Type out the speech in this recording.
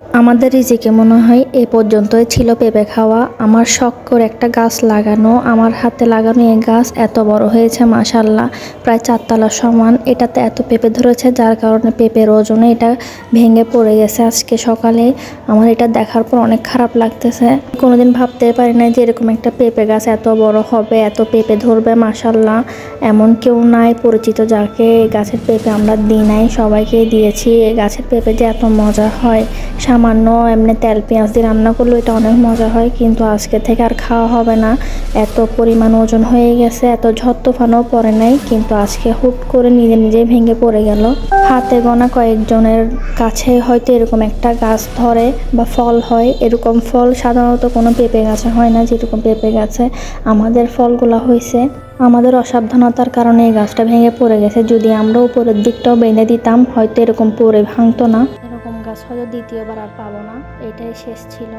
আমাদের রিজিকে মনে হয় এ পর্যন্তই ছিল পেঁপে খাওয়া। আমার শখ করে একটা গাছ লাগানো, আমার হাতে লাগানো এই গাছ এত বড় হয়েছে মাশাল্লাহ, প্রায় 4 তলা সমান। এটাতে এত পেঁপে ধরেছে যার কারণে পেঁপের ওজনে এটা ভেঙে পড়ে গেছে আজকে সকালে। আমার এটা দেখার পর অনেক খারাপ লাগতেছে। কোনোদিন ভাবতে পারি না যে এরকম একটা পেঁপে গাছ এত বড় হবে, এত পেঁপে ধরবে মাশাল্লাহ। এমন কেউ নাই পরিচিত যাকে এই গাছের পেঁপে আমরা দিই নাই, সবাইকে দিয়েছি। এই গাছের পেঁপে যে এত মজা হয়, সামান্য এমনি তেল পেঁয়াজ দিয়ে রান্না করলেও এটা অনেক মজা হয়, কিন্তু আজকে থেকে আর খাওয়া হবে না। এত পরিমাণ ওজন হয়ে গেছে, এত ঝড় তুফানও পড়ে নাই, কিন্তু আজকে হুট করে নিজে নিজে ভেঙে পড়ে গেল। হাতে গোনা কয়েকজনের কাছে হয়তো এরকম একটা গাছ ধরে বা ফল হয়। এরকম ফল সাধারণত কোনো পেঁপে গাছে হয় না, যেরকম পেঁপে গাছে আমাদের ফলগুলো হয়েছে। আমাদের অসাবধানতার কারণে এই গাছটা ভেঙে পড়ে গেছে। যদি আমরা উপরের দিকটাও বেঁধে দিতাম হয়তো এরকম পড়ে ভাঙতো না। এরকম গাছ হয়তো দ্বিতীয়বার আর পাবো না, এটাই শেষ ছিল।